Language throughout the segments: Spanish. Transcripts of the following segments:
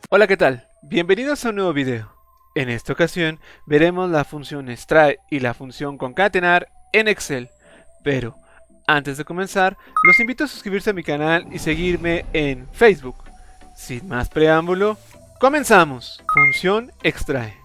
Hola, ¿qué tal? Bienvenidos a un nuevo video. En esta ocasión veremos la función extrae y la función concatenar en Excel. Pero antes de comenzar, los invito a suscribirse a mi canal y seguirme en Facebook. Sin más preámbulo, comenzamos. Función extrae.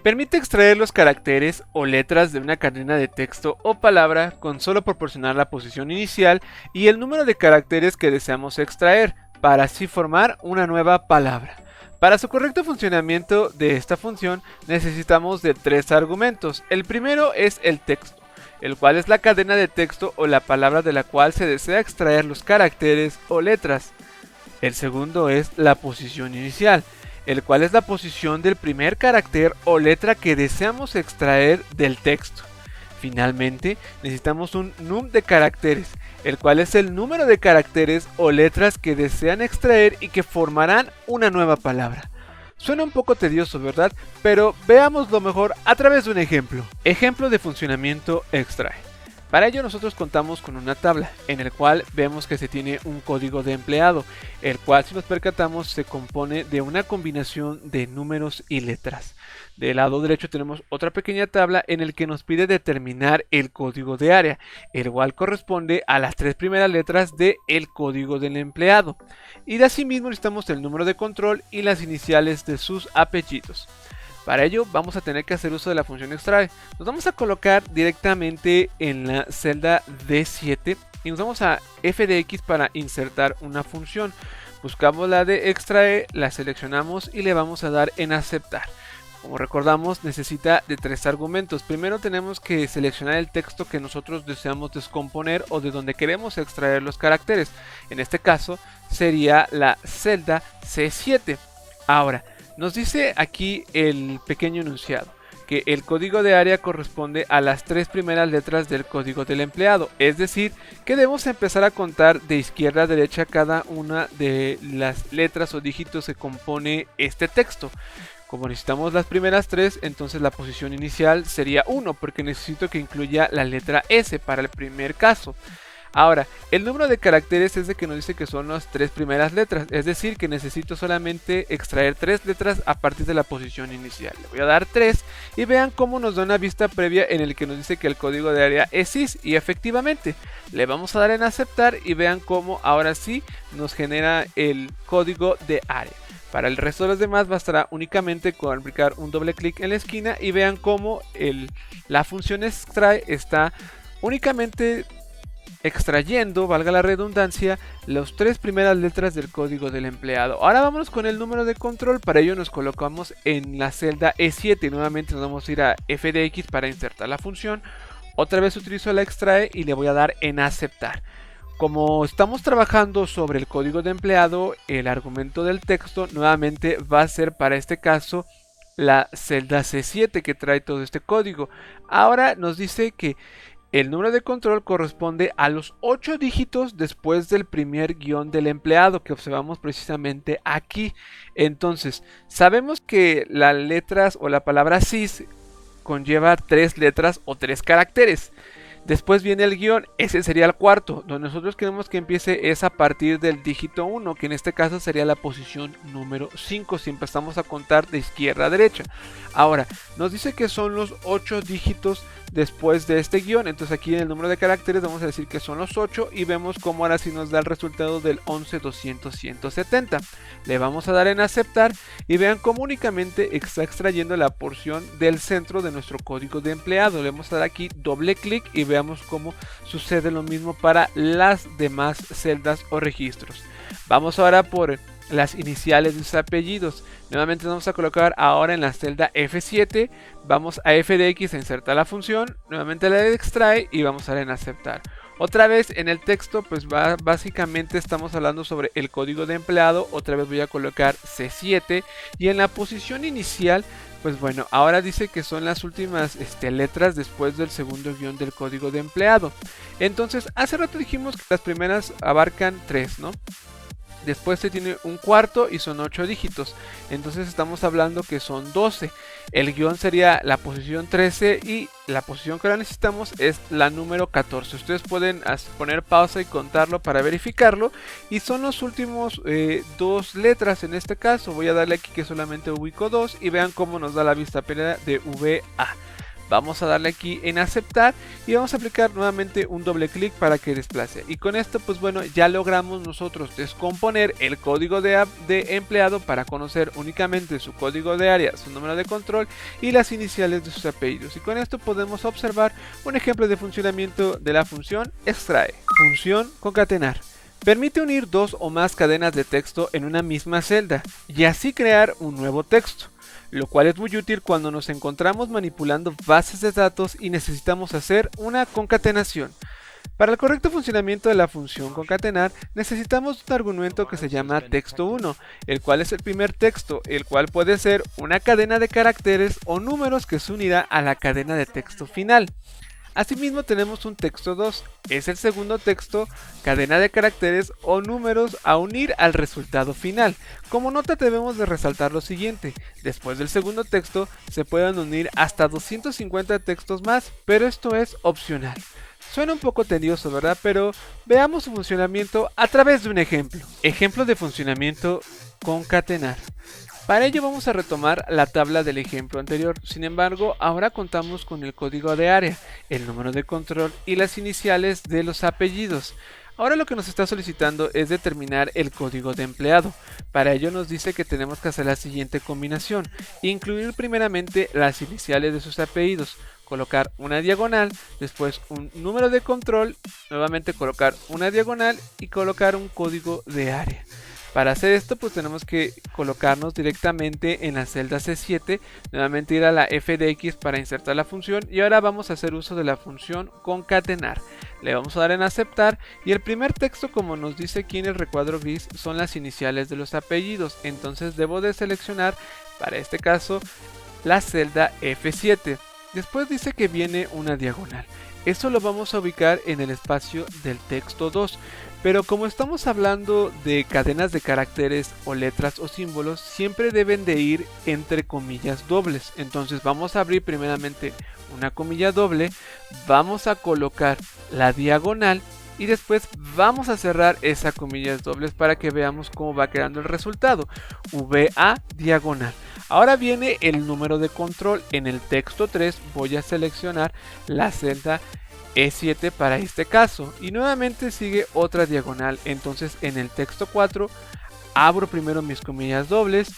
Permite extraer los caracteres o letras de una cadena de texto o palabra con solo proporcionar la posición inicial y el número de caracteres que deseamos extraer, para así formar una nueva palabra. Para su correcto funcionamiento de esta función necesitamos de tres argumentos. El primero es el texto, el cual es la cadena de texto o la palabra de la cual se desea extraer los caracteres o letras. El segundo es la posición inicial, el cual es la posición del primer carácter o letra que deseamos extraer del texto. Finalmente, necesitamos un num de caracteres, el cual es el número de caracteres o letras que desean extraer y que formarán una nueva palabra. Suena un poco tedioso, ¿verdad? Pero veámoslo mejor a través de un ejemplo. Ejemplo de funcionamiento extrae. Para ello nosotros contamos con una tabla en el cual vemos que se tiene un código de empleado, el cual, si nos percatamos, se compone de una combinación de números y letras. Del lado derecho tenemos otra pequeña tabla en el que nos pide determinar el código de área, el cual corresponde a las tres primeras letras del código del empleado. Y de asimismo necesitamos el número de control y las iniciales de sus apellidos. Para ello vamos a tener que hacer uso de la función extrae. Nos vamos a colocar directamente en la celda D7 y nos vamos a f de x para insertar una función. Buscamos la de extrae, la seleccionamos y le vamos a dar en aceptar. Como recordamos, necesita de tres argumentos. Primero tenemos que seleccionar el texto que nosotros deseamos descomponer o de donde queremos extraer los caracteres. En este caso sería la celda C7. Ahora, nos dice aquí el pequeño enunciado que el código de área corresponde a las tres primeras letras del código del empleado, es decir, que debemos empezar a contar de izquierda a derecha cada una de las letras o dígitos que compone este texto. Como necesitamos las primeras tres, entonces la posición inicial sería 1, porque necesito que incluya la letra S para el primer caso. Ahora, el número de caracteres es de que nos dice que son las tres primeras letras, es decir, que necesito solamente extraer tres letras a partir de la posición inicial. Le voy a dar 3 y vean cómo nos da una vista previa en el que nos dice que el código de área es sys, y efectivamente le vamos a dar en aceptar y vean cómo ahora sí nos genera el código de área. Para el resto de los demás bastará únicamente con aplicar un doble clic en la esquina y vean cómo la función extrae está únicamente extrayendo, valga la redundancia, las tres primeras letras del código del empleado. Ahora vámonos con el número de control. Para ello nos colocamos en la celda E7 y nuevamente nos vamos a ir a f de x para insertar la función. Otra vez utilizo la extrae y le voy a dar en aceptar. Como estamos trabajando sobre el código de empleado, el argumento del texto nuevamente va a ser para este caso la celda C7 que trae todo este código. Ahora nos dice que el número de control corresponde a los 8 dígitos después del primer guión del empleado que observamos precisamente aquí. Entonces, sabemos que las letras o la palabra sys conlleva 3 letras o 3 caracteres. Después viene el guión, ese sería el cuarto, donde nosotros queremos que empiece es a partir del dígito 1, que en este caso sería la posición número 5, si empezamos a contar de izquierda a derecha. Ahora, nos dice que son los 8 dígitos después de este guión, entonces aquí en el número de caracteres vamos a decir que son los 8 y vemos cómo ahora sí nos da el resultado del 11, 200, 170. Le vamos a dar en aceptar y vean cómo únicamente está extrayendo la porción del centro de nuestro código de empleado. Le vamos a dar aquí doble clic y veamos cómo sucede lo mismo para las demás celdas o registros. Vamos ahora por las iniciales de sus apellidos. Nuevamente nos vamos a colocar ahora en la celda F7, vamos a f de x a insertar la función, nuevamente la de extrae y vamos a dar en aceptar. Otra vez en el texto pues básicamente estamos hablando sobre el código de empleado, otra vez voy a colocar C7 y en la posición inicial pues bueno, ahora dice que son las últimas letras después del segundo guión del código de empleado. Entonces hace rato dijimos que las primeras abarcan 3, ¿no? Después se tiene un cuarto y son 8 dígitos. Entonces estamos hablando que son 12. El guión sería la posición 13 y la posición que ahora necesitamos es la número 14. Ustedes pueden poner pausa y contarlo para verificarlo. Y son los últimos dos letras en este caso. Voy a darle aquí que solamente ubico 2 y vean cómo nos da la vista previa de VA. Vamos a darle aquí en aceptar y vamos a aplicar nuevamente un doble clic para que desplace. Y con esto pues bueno, ya logramos nosotros descomponer el código de empleado para conocer únicamente su código de área, su número de control y las iniciales de sus apellidos. Y con esto podemos observar un ejemplo de funcionamiento de la función extrae. Función concatenar. Permite unir dos o más cadenas de texto en una misma celda y así crear un nuevo texto, lo cual es muy útil cuando nos encontramos manipulando bases de datos y necesitamos hacer una concatenación. Para el correcto funcionamiento de la función concatenar, necesitamos un argumento que se llama texto1, el cual es el primer texto, el cual puede ser una cadena de caracteres o números que se unirá a la cadena de texto final. Asimismo tenemos un texto 2, es el segundo texto, cadena de caracteres o números a unir al resultado final. Como nota debemos de resaltar lo siguiente, después del segundo texto se pueden unir hasta 250 textos más, pero esto es opcional. Suena un poco tedioso, ¿verdad? Pero veamos su funcionamiento a través de un ejemplo. Ejemplo de funcionamiento concatenar. Para ello vamos a retomar la tabla del ejemplo anterior, sin embargo ahora contamos con el código de área, el número de control y las iniciales de los apellidos. Ahora lo que nos está solicitando es determinar el código de empleado. Para ello nos dice que tenemos que hacer la siguiente combinación, incluir primeramente las iniciales de sus apellidos, colocar una diagonal, después un número de control, nuevamente colocar una diagonal y colocar un código de área. Para hacer esto pues tenemos que colocarnos directamente en la celda C7, nuevamente ir a la f de x para insertar la función y ahora vamos a hacer uso de la función concatenar. Le vamos a dar en aceptar y el primer texto, como nos dice aquí en el recuadro gris, son las iniciales de los apellidos, entonces debo de seleccionar para este caso la celda F7. Después dice que viene una diagonal. Eso lo vamos a ubicar en el espacio del texto 2. Pero como estamos hablando de cadenas de caracteres o letras o símbolos, siempre deben de ir entre comillas dobles. Entonces vamos a abrir primeramente una comilla doble, vamos a colocar la diagonal y después vamos a cerrar esas comillas dobles para que veamos cómo va quedando el resultado. VA diagonal. Ahora viene el número de control. En el texto 3 voy a seleccionar la celda E7 para este caso y nuevamente sigue otra diagonal. Entonces en el texto 4 abro primero mis comillas dobles,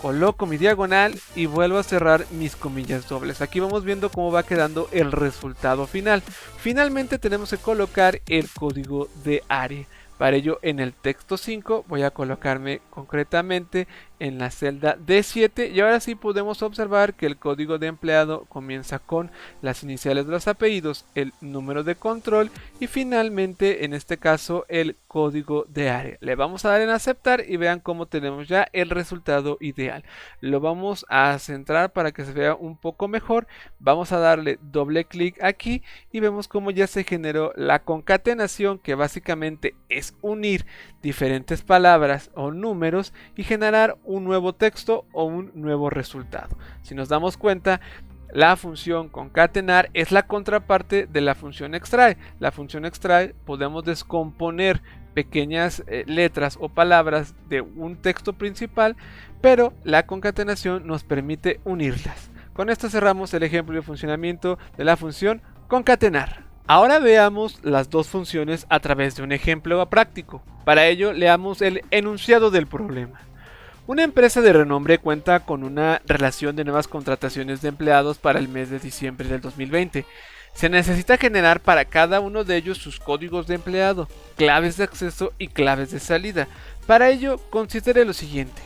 coloco mi diagonal y vuelvo a cerrar mis comillas dobles. Aquí vamos viendo cómo va quedando el resultado final. Finalmente tenemos que colocar el código de área. Para ello en el texto 5 voy a colocarme concretamente en la celda D7 y ahora sí podemos observar que el código de empleado comienza con las iniciales de los apellidos, el número de control y finalmente en este caso el código de área. Le vamos a dar en aceptar y vean cómo tenemos ya el resultado ideal. Lo vamos a centrar para que se vea un poco mejor. Vamos a darle doble clic aquí y vemos cómo ya se generó la concatenación, que básicamente es unir diferentes palabras o números y generar un nuevo texto o un nuevo resultado. Si nos damos cuenta, la función concatenar es la contraparte de la función extrae. La función extrae podemos descomponer pequeñas letras o palabras de un texto principal, pero la concatenación nos permite unirlas. Con esto cerramos el ejemplo de funcionamiento de la función concatenar. Ahora veamos las dos funciones a través de un ejemplo práctico. Para ello leamos el enunciado del problema. Una empresa de renombre cuenta con una relación de nuevas contrataciones de empleados para el mes de diciembre del 2020. Se necesita generar para cada uno de ellos sus códigos de empleado, claves de acceso y claves de salida. Para ello, considere lo siguiente.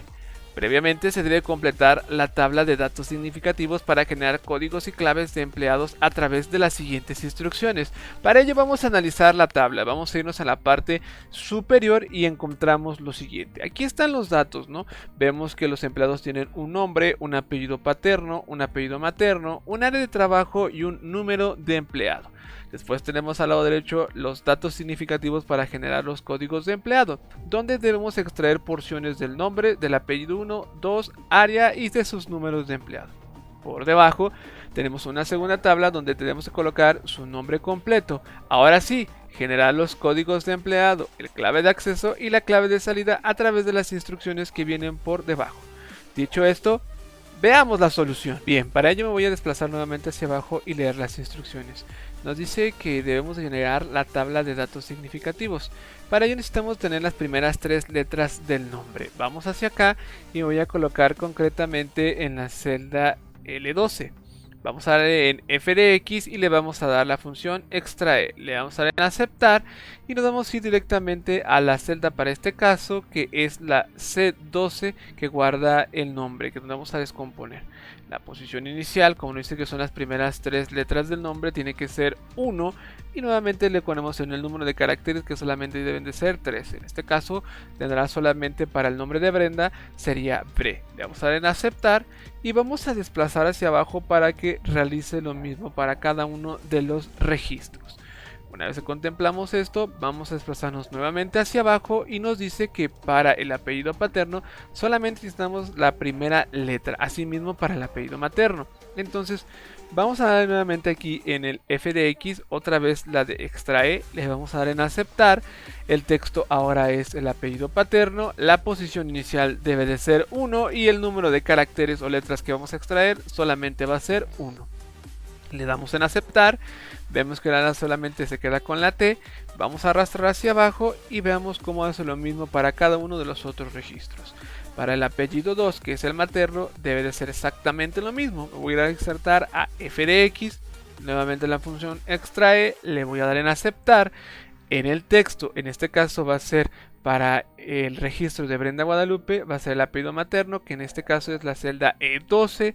Previamente se debe completar la tabla de datos significativos para generar códigos y claves de empleados a través de las siguientes instrucciones. Para ello vamos a analizar la tabla, vamos a irnos a la parte superior y encontramos lo siguiente. Aquí están los datos, ¿no? Vemos que los empleados tienen un nombre, un apellido paterno, un apellido materno, un área de trabajo y un número de empleado. Después tenemos al lado derecho los datos significativos para generar los códigos de empleado, donde debemos extraer porciones del nombre, del apellido 1, 2, área y de sus números de empleado. Por debajo tenemos una segunda tabla donde tenemos que colocar su nombre completo. Ahora sí, generar los códigos de empleado, el clave de acceso y la clave de salida a través de las instrucciones que vienen por debajo. Dicho esto, veamos la solución. Bien, para ello me voy a desplazar nuevamente hacia abajo y leer las instrucciones. Nos dice que debemos generar la tabla de datos significativos. Para ello necesitamos tener las primeras 3 letras del nombre. Vamos hacia acá y voy a colocar concretamente en la celda L12. Vamos a dar en f de x y le vamos a dar la función extrae. Le vamos a dar en aceptar y nos vamos a ir directamente a la celda para este caso, que es la C12, que guarda el nombre, que nos vamos a descomponer. La posición inicial, como nos dice que son las primeras 3 letras del nombre, tiene que ser 1 y nuevamente le ponemos en el número de caracteres, que solamente deben de ser 3. En este caso tendrá solamente para el nombre de Brenda sería Bre. Le vamos a dar en aceptar y vamos a desplazar hacia abajo para que realice lo mismo para cada uno de los registros. Una vez que contemplamos esto, vamos a desplazarnos nuevamente hacia abajo y nos dice que para el apellido paterno solamente necesitamos la primera letra, asimismo para el apellido materno. Entonces vamos a dar nuevamente aquí en el f de x otra vez la de extrae, le vamos a dar en aceptar. El texto ahora es el apellido paterno, la posición inicial debe de ser 1 y el número de caracteres o letras que vamos a extraer solamente va a ser 1. Le damos en aceptar, vemos que la solamente se queda con la T, vamos a arrastrar hacia abajo y veamos cómo hace lo mismo para cada uno de los otros registros. Para el apellido 2, que es el materno, debe de ser exactamente lo mismo. Voy a insertar a f de x, nuevamente la función extrae, le voy a dar en aceptar. En el texto, en este caso va a ser para el registro de Brenda Guadalupe, va a ser el apellido materno, que en este caso es la celda E12.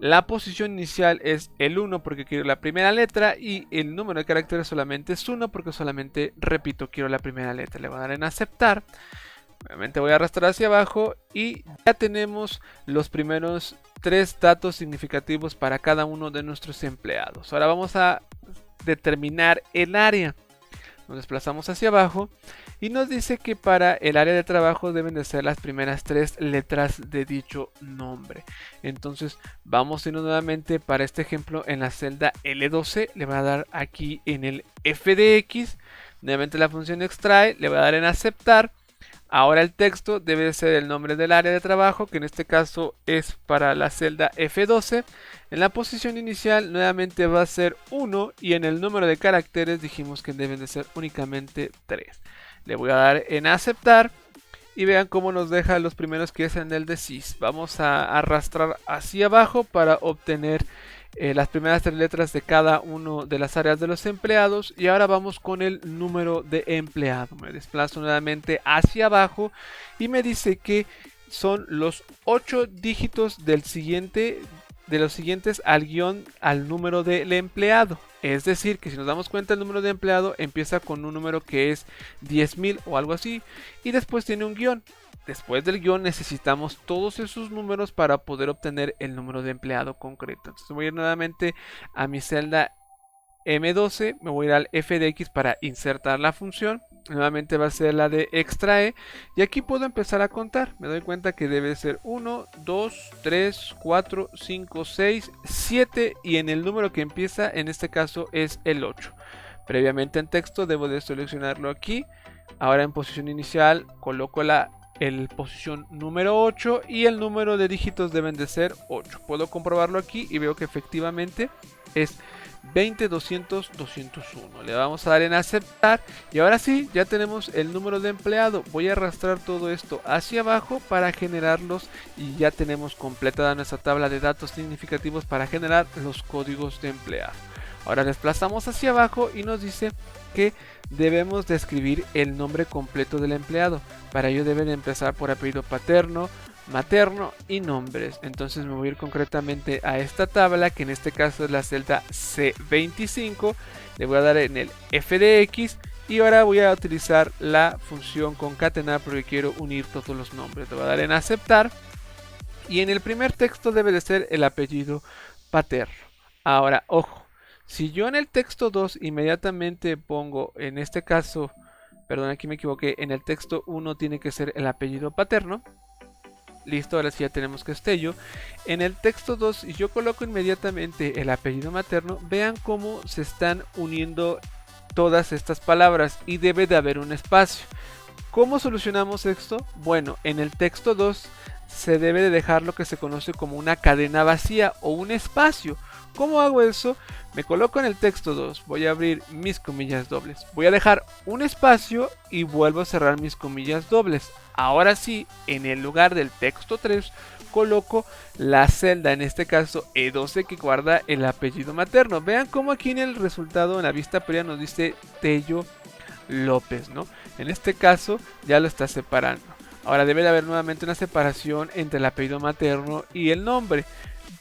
La posición inicial es el 1 porque quiero la primera letra y el número de caracteres solamente es 1 porque solamente, repito, quiero la primera letra. Le voy a dar en aceptar. Nuevamente voy a arrastrar hacia abajo y ya tenemos los primeros 3 datos significativos para cada uno de nuestros empleados. Ahora vamos a determinar el área. Nos desplazamos hacia abajo y nos dice que para el área de trabajo deben de ser las primeras 3 letras de dicho nombre. Entonces vamos a ir nuevamente para este ejemplo en la celda L12. Le voy a dar aquí en el f de x, nuevamente la función extrae, le voy a dar en aceptar. Ahora el texto debe de ser el nombre del área de trabajo, que en este caso es para la celda F12. En la posición inicial nuevamente va a ser 1 y en el número de caracteres dijimos que deben de ser únicamente 3. Le voy a dar en aceptar y vean cómo nos deja los primeros que es en el de sys. Vamos a arrastrar hacia abajo para obtener las primeras 3 letras de cada una de las áreas de los empleados y ahora vamos con el número de empleado. Me desplazo nuevamente hacia abajo y me dice que son los 8 dígitos del siguiente, de los siguientes al guión al número del empleado. Es decir, que si nos damos cuenta, el número de empleado empieza con un número que es 10.000 o algo así y después tiene un guión. Después del guión necesitamos todos esos números para poder obtener el número de empleado concreto. Entonces voy a ir nuevamente a mi celda M12, me voy a ir al f de x para insertar la función. Nuevamente va a ser la de extrae y aquí puedo empezar a contar. Me doy cuenta que debe ser 1, 2, 3, 4, 5, 6, 7 y en el número que empieza en este caso es el 8. Previamente en texto debo de seleccionarlo aquí. Ahora en posición inicial coloco el posición número 8 y el número de dígitos deben de ser 8. Puedo comprobarlo aquí y veo que efectivamente es 20, 200, 201. Le vamos a dar en aceptar y ahora sí, ya tenemos el número de empleado. Voy a arrastrar todo esto hacia abajo para generarlos y ya tenemos completada nuestra tabla de datos significativos para generar los códigos de empleado. Ahora desplazamos hacia abajo y nos dice que debemos de escribir el nombre completo del empleado. Para ello deben empezar por apellido paterno, materno y nombres. Entonces me voy a ir concretamente a esta tabla, que en este caso es la celda C25. Le voy a dar en el f de x y ahora voy a utilizar la función concatenar porque quiero unir todos los nombres. Le voy a dar en aceptar y en el primer texto debe de ser el apellido paterno. Ahora, ojo. Si yo en el texto 2 inmediatamente pongo, en este caso, perdón, aquí me equivoqué, en el texto 1 tiene que ser el apellido paterno. Listo, ahora sí ya tenemos Castello. En el texto 2, si yo coloco inmediatamente el apellido materno, vean cómo se están uniendo todas estas palabras y debe de haber un espacio. ¿Cómo solucionamos esto? Bueno, en el texto 2 se debe de dejar lo que se conoce como una cadena vacía o un espacio. ¿Cómo hago eso? Me coloco en el texto 2, voy a abrir mis comillas dobles, voy a dejar un espacio y vuelvo a cerrar mis comillas dobles. Ahora sí, en el lugar del texto 3, coloco la celda, en este caso E12, que guarda el apellido materno. Vean cómo aquí en el resultado, en la vista previa, nos dice Tello López, ¿no? En este caso ya lo está separando. Ahora debe de haber nuevamente una separación entre el apellido materno y el nombre.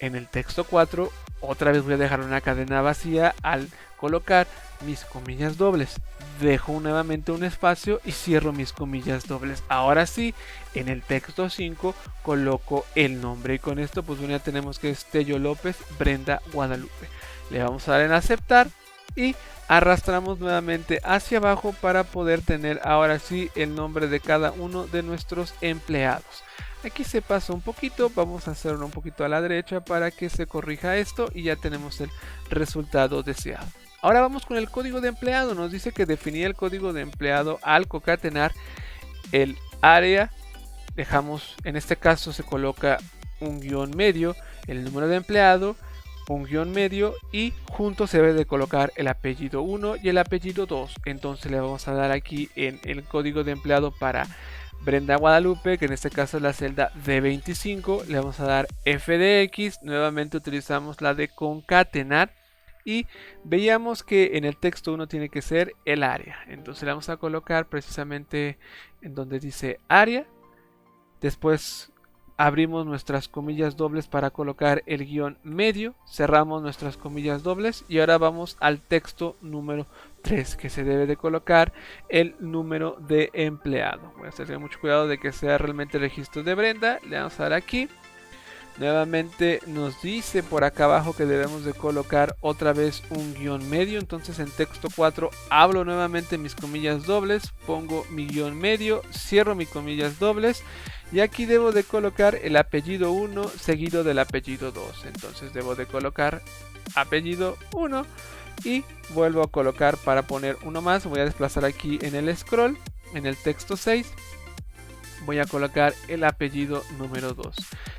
En el texto 4 otra vez voy a dejar una cadena vacía al colocar mis comillas dobles. Dejo nuevamente un espacio y cierro mis comillas dobles. Ahora sí, en el texto 5 coloco el nombre y con esto pues bueno, ya tenemos que es Tello López Brenda Guadalupe. Le vamos a dar en aceptar y arrastramos nuevamente hacia abajo para poder tener ahora sí el nombre de cada uno de nuestros empleados. Aquí se pasa un poquito, vamos a hacerlo un poquito a la derecha para que se corrija esto y ya tenemos el resultado deseado. Ahora vamos con el código de empleado, nos dice que definir el código de empleado al concatenar el área, dejamos, en este caso se coloca un guión medio, el número de empleado, un guión medio y junto se debe de colocar el apellido 1 y el apellido 2. Entonces le vamos a dar aquí en el código de empleado para Brenda Guadalupe, que en este caso es la celda D25, le vamos a dar F de X, nuevamente utilizamos la de concatenar y veíamos que en el texto 1 tiene que ser el área. Entonces le vamos a colocar precisamente en donde dice área, después abrimos nuestras comillas dobles para colocar el guión medio, cerramos nuestras comillas dobles y ahora vamos al texto número 3, que se debe de colocar el número de empleado. Voy a tener mucho cuidado de que sea realmente el registro de Brenda. Le vamos a dar aquí. Nuevamente nos dice por acá abajo que debemos de colocar otra vez un guión medio. Entonces en texto 4 abro nuevamente mis comillas dobles, pongo mi guión medio, cierro mis comillas dobles y aquí debo de colocar el apellido 1 seguido del apellido 2. Entonces debo de colocar apellido 1 y vuelvo a colocar para poner uno más. Voy a desplazar aquí en el scroll, en el texto 6. Voy a colocar el apellido número 2.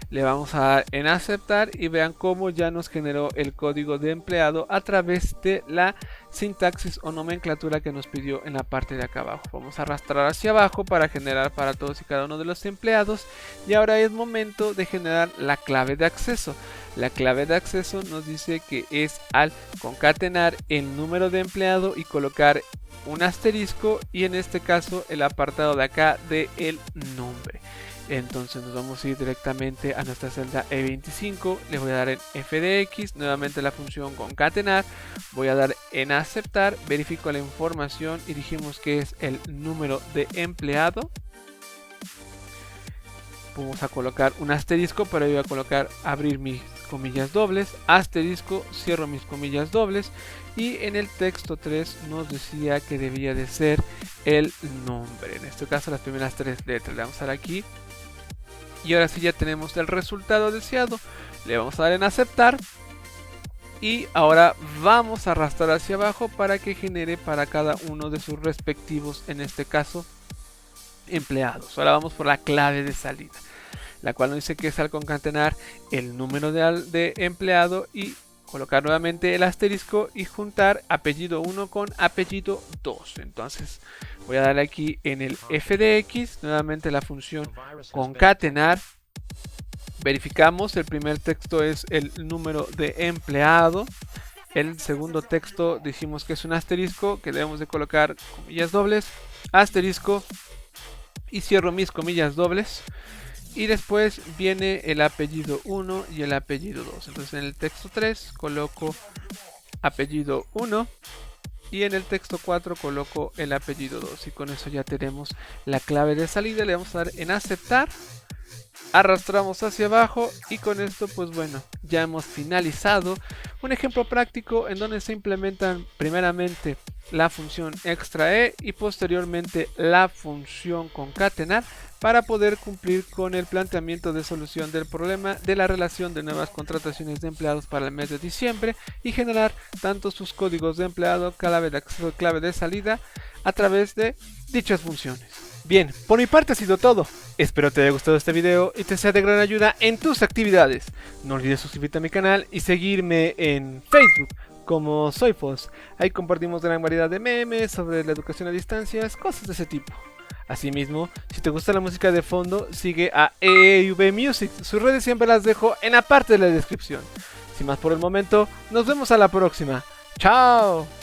Le vamos a dar en aceptar y vean cómo ya nos generó el código de empleado a través de la sintaxis o nomenclatura que nos pidió en la parte de acá abajo. Vamos a arrastrar hacia abajo para generar para todos y cada uno de los empleados y ahora es momento de generar la clave de acceso. La clave de acceso nos dice que es al concatenar el número de empleado y colocar un asterisco y en este caso el apartado de acá de el nombre. Entonces nos vamos a ir directamente a nuestra celda E25, le voy a dar en F de X, nuevamente la función concatenar, voy a dar en aceptar, verifico la información y dijimos que es el número de empleado. Vamos a colocar un asterisco, pero yo voy a colocar abrir mis comillas dobles, asterisco, cierro mis comillas dobles y en el texto 3 nos decía que debía de ser el nombre, en este caso las primeras 3 letras. Le vamos a dar aquí y ahora sí ya tenemos el resultado deseado. Le vamos a dar en aceptar y ahora vamos a arrastrar hacia abajo para que genere para cada uno de sus respectivos, en este caso, empleados. Ahora vamos por la clave de salida, la cual nos dice que es al concatenar el número de empleado y colocar nuevamente el asterisco y juntar apellido 1 con apellido 2. Entonces voy a darle aquí en el F de X, nuevamente la función concatenar. Verificamos, el primer texto es el número de empleado. El segundo texto dijimos que es un asterisco, que debemos de colocar comillas dobles, asterisco y cierro mis comillas dobles. Y después viene el apellido 1 y el apellido 2. Entonces en el texto 3 coloco apellido 1 y en el texto 4 coloco el apellido 2. Y con eso ya tenemos la clave de salida. Le vamos a dar en aceptar arrastramos hacia abajo y con esto pues bueno, ya hemos finalizado un ejemplo práctico en donde se implementan primeramente la función extra e y posteriormente la función concatenar para poder cumplir con el planteamiento de solución del problema de la relación de nuevas contrataciones de empleados para el mes de diciembre y generar tanto sus códigos de empleado, clave de acceso y clave de salida a través de dichas funciones. Bien, por mi parte ha sido todo. Espero te haya gustado este video y te sea de gran ayuda en tus actividades. No olvides suscribirte a mi canal y seguirme en Facebook como SoyFoss. Ahí compartimos gran variedad de memes sobre la educación a distancia, cosas de ese tipo. Asimismo, si te gusta la música de fondo, sigue a EEV Music. Sus redes siempre las dejo en la parte de la descripción. Sin más por el momento, nos vemos a la próxima. ¡Chao!